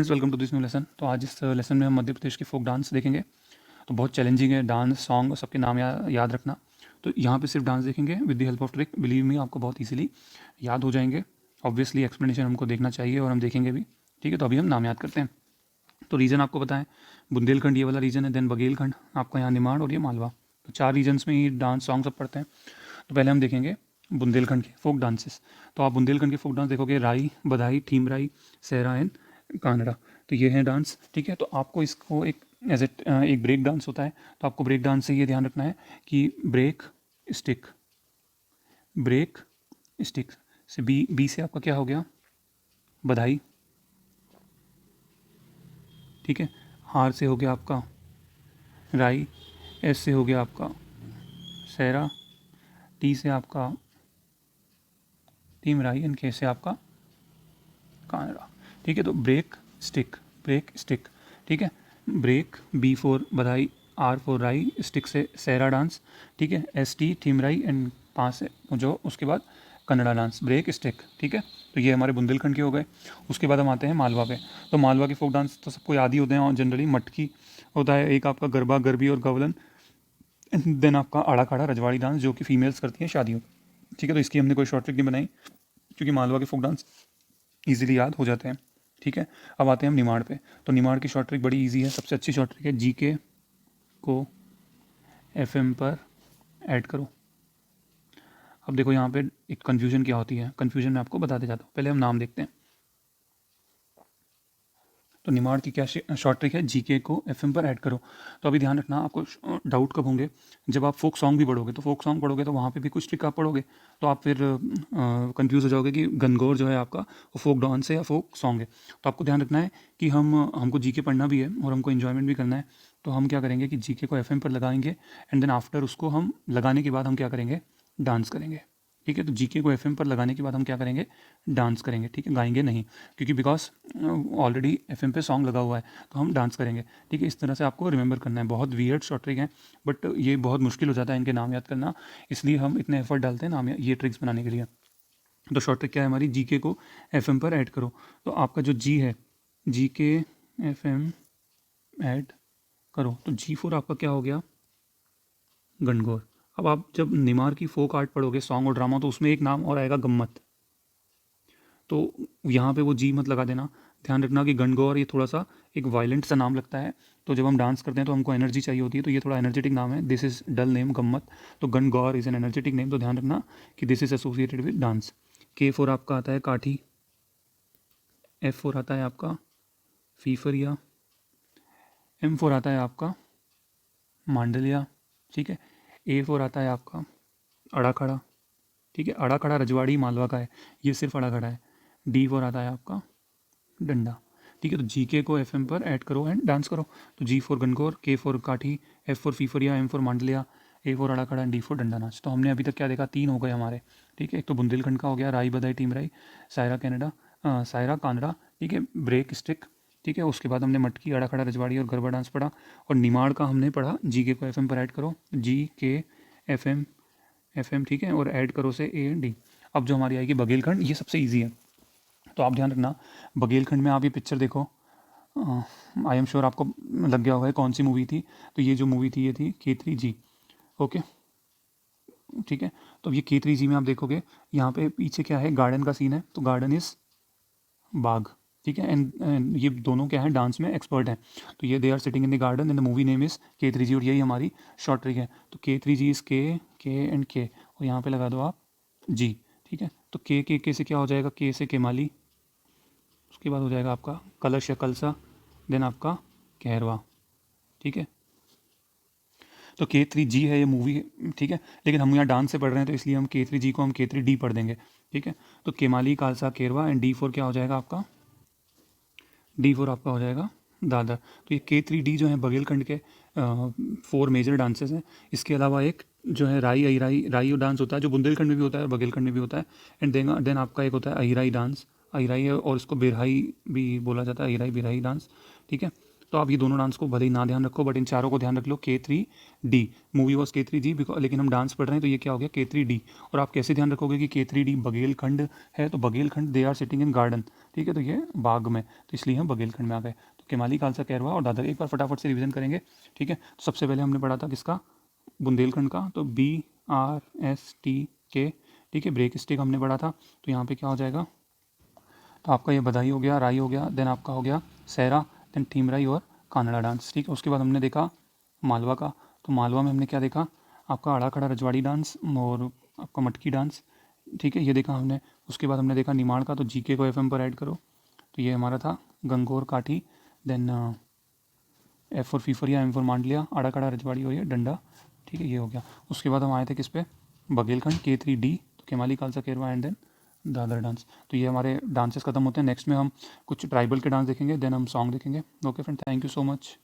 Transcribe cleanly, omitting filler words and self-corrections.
Welcome to this new lesson. तो आज इस लेसन में हम मध्य प्रदेश के फोक डांस देखेंगे। तो बहुत चैलेंजिंग है डांस, सॉन्ग, सबके नाम याद रखना। तो यहाँ पे सिर्फ डांस देखेंगे with the help of trick. Believe me, आपको बहुत इजीली याद हो जाएंगे। ऑब्वियसली एक्सप्लेनेशन हमको देखना चाहिए और हम देखेंगे भी। ठीक है, तो अभी हम नाम याद करते हैं। तो रीजन आपको पता है, बुंदेलखंड ये वाला रीजन है, देन बघेलखंड, आपका यहाँ निमाड़ और ये मालवा। तो 4 रीजन्स में ही डांस सॉन्ग सब पढ़ते हैं। तो पहले हम देखेंगे बुंदेलखंड के फोक डांसेस। तो आप बुंदेलखंड के फोक डांस देखोगे, राई, बधाई, ठीमराई, सहरा एंड कानड़ा। तो ये है डांस। ठीक है, तो आपको इसको एक एज एक ब्रेक डांस होता है। तो आपको ब्रेक डांस से ये ध्यान रखना है कि ब्रेक स्टिक, ब्रेक स्टिक से बी, बी से आपका क्या हो गया, बधाई। ठीक है, आर से हो गया आपका राई, एस से हो गया आपका सहरा, टी से आपका ठीमराई एंड के से आपका कानड़ा। ठीक है, तो ब्रेक स्टिक, ब्रेक स्टिक। ठीक है, ब्रेक, बी फॉर बधाई, आर फॉर राई, स्टिक से सहरा डांस। ठीक है, एस टी ठीमराई एंड पाँच से जो उसके बाद कन्नड़ा डांस, ब्रेक स्टिक। ठीक है, तो ये हमारे बुंदेलखंड के हो गए। उसके बाद हम आते हैं मालवा पे। तो मालवा के फोक डांस तो सबको याद ही होते हैं, और जनरली मटकी होता है एक, आपका गरबा, गरबी और गवलन, देन आपका आड़ा खाड़ा रजवाड़ी डांस जो कि फीमेल्स करती हैं शादियों। ठीक है, तो इसकी हमने कोई शॉर्ट ट्रिक नहीं बनाई क्योंकि मालवा के फोक डांस ईजिली याद हो जाते हैं। ठीक है, अब आते हैं हम निमाड़ पे। तो निमाड़ की शॉर्ट ट्रिक बड़ी इजी है, सबसे अच्छी शॉर्ट ट्रिक है, जीके को एफएम पर ऐड करो। अब देखो यहाँ पे एक कन्फ्यूजन क्या होती है, कन्फ्यूजन मैं आपको बताते जाता हूँ। पहले हम नाम देखते हैं। तो निमाड़ की क्या शॉर्ट ट्रिक है, जीके को एफएम पर ऐड करो। तो अभी ध्यान रखना, आपको डाउट कब होंगे, जब आप फोक सॉन्ग भी पढ़ोगे। तो फोक सॉन्ग पढ़ोगे तो वहाँ पे भी कुछ ट्रिक आप पढ़ोगे, तो आप फिर कंफ्यूज हो जाओगे कि गनगौर जो है आपका वो फोक डांस है या फोक सॉन्ग है। तो आपको ध्यान रखना है कि हमको जीके पढ़ना भी है और हमको इन्जॉयमेंट भी करना है। तो हम क्या करेंगे कि जीके को एफएम पर लगाएंगे एंड देन आफ्टर उसको हम लगाने के बाद हम क्या करेंगे, डांस करेंगे। ठीक है, तो जीके को एफएम पर लगाने के बाद हम क्या करेंगे, डांस करेंगे। ठीक है, गाएंगे नहीं, क्योंकि बिकॉज ऑलरेडी एफएम पे सॉन्ग लगा हुआ है, तो हम डांस करेंगे। ठीक है, इस तरह से आपको रिमेंबर करना है। बहुत वियर्ड शॉर्ट ट्रिक है, बट ये बहुत मुश्किल हो जाता है इनके नाम याद करना, इसलिए हम इतने एफर्ट डालते हैं नाम ये ट्रिक्स बनाने के लिए। तो शॉर्ट ट्रिक क्या है हमारी, जीके को एफएम पर ऐड करो। तो आपका जो जी है, जीके एफएम ऐड करो, तो जी फोर आपका क्या हो गया, गणगौर। अब आप जब निमार की फोक आर्ट पढ़ोगे, सॉन्ग और ड्रामा, तो उसमें एक नाम और आएगा, गम्मत। तो यहाँ पे वो जी मत लगा देना। ध्यान रखना कि गणगौर ये थोड़ा सा एक वायलेंट सा नाम लगता है। तो जब हम डांस करते हैं तो हमको एनर्जी चाहिए होती है, तो ये थोड़ा एनर्जेटिक नाम है। दिस इज़ डल नेम गम्मत, तो Gangaur is an energetic name. तो ध्यान रखना कि this is associated with dance. के फोर आपका आता है काठी, एफ फोर आता है आपका फीफरिया, एम फोर आता है आपका मांडलिया। ठीक है, ए फोर आता है आपका अड़ा खड़ा। ठीक है, अड़ा खड़ा रजवाड़ी मालवा का है, ये सिर्फ अड़ा खड़ा है। डी फोर आता है आपका डंडा। ठीक है, तो जी के को एफ एम पर ऐड करो एंड डांस करो। तो G for Gangaur, K for Kathi, F for Fifariya, M for Mandaliya, A for Ada Khada, D four डंडा नाच। तो हमने अभी तक क्या देखा, 3 हो गए हमारे। ठीक है, एक तो बुंदेलखंड का हो गया, राई बधाई टीमराई, सायरा कनाडा, सायरा कानड़ा। ठीक है, ब्रेक स्टिक। ठीक है, उसके बाद हमने मटकी, अड़ा खड़ा रजवाड़ी और गरबा डांस पढ़ा। और निमाड़ का हमने पढ़ा, जी के को एफ एम पर ऐड करो, जी के एफ एम। ठीक है, और ऐड करो से ए एंड डी। अब जो हमारी आएगी बघेलखंड, ये सबसे ईजी है। तो आप ध्यान रखना, बघेलखंड में आप ये पिक्चर देखो, आई एम श्योर आपको लग गया होगा कौन सी मूवी थी। तो ये जो मूवी थी ये थी K3G। ओके, ठीक है, तो ये K3G में आप देखोगे, यहाँ पे पीछे क्या है, गार्डन का सीन है। तो गार्डन इज बाग। ठीक है, एंड ये दोनों क्या है, डांस में एक्सपर्ट हैं। तो ये they are sitting in the garden and the movie name is K3G, और यही हमारी शॉर्ट ट्रिक है। तो K3G इज़ के एंड के, और यहाँ पे लगा दो आप जी। ठीक है, तो के से क्या हो जाएगा, के से केमाली, उसके बाद हो जाएगा आपका कलश या कलसा, देन आपका कहरवा। ठीक है, तो K3G है ये मूवी। ठीक है, लेकिन हम यहाँ डांस से पढ़ रहे हैं तो इसलिए हम K3G को हम K3D पढ़ देंगे। ठीक है, तो केमाली, कालसा, केरवा एंड D4 क्या हो जाएगा आपका, D4 आपका हो जाएगा दादर। तो ये K3D जो है बघेलखंड के 4 मेजर डांसेस हैं। इसके अलावा एक जो है राई अहिराई, राई डांस होता है जो बुंदेलखंड में भी होता है और बघेलखंड में भी होता है। एंड देन आपका एक होता है अहिराई डांस, अहिराई है और इसको बिरहाई भी बोला जाता है, अहिराई बिरहाई डांस। ठीक है, तो आप ये दोनों डांस को भले ही ना ध्यान रखो, बट इन चारों को ध्यान रख लो। K3D, मूवी वॉज K3G, लेकिन हम डांस पढ़ रहे हैं तो ये क्या हो गया, K3D। और आप कैसे ध्यान रखोगे कि K3D बघेलखंड है, तो Baghelkhand they are sitting in garden, ठीक है, तो ये बाग में, तो इसलिए हम बघेलखंड में आ गए। तो केमाली, खालसा, कैरवा और दादर, एक बार फटाफट से रिवीजन करेंगे, ठीक है। तो सबसे पहले हमने पढ़ा था किसका, बुंदेलखंड का, तो BRSTK, ठीक है। ब्रेक स्टिक हमने पढ़ा था, तो यहाँ पे क्या हो जाएगा, तो आपका ये बधाई हो गया, राई हो गया, देन आपका हो गया सहरा, देन थीमराई और कानड़ा डांस, ठीक है। उसके बाद हमने देखा मालवा का, तो मालवा में हमने क्या देखा, आपका अड़ा खड़ा रजवाड़ी डांस और आपका मटकी डांस, ठीक है, ये देखा हमने। उसके बाद हमने देखा निमाड़ का, तो जीके को FM पर ऐड करो, तो ये हमारा था Gangaur Kathi, then F for Fifariya, M for Mandaliya, Ada Khada रजवाड़ी और ये डंडा, ठीक है, ये हो गया। उसके बाद हम आए थे किस पे, बघेलखंड K3D, तो केमाली, खालसा, कैरवा एंड देन दादर डांस। तो ये हमारे डांसेस खत्म होते हैं। नेक्स्ट में हम कुछ ट्राइबल के डांस देखेंगे, देन हम सॉन्ग देखेंगे। Okay friend, thank you so much.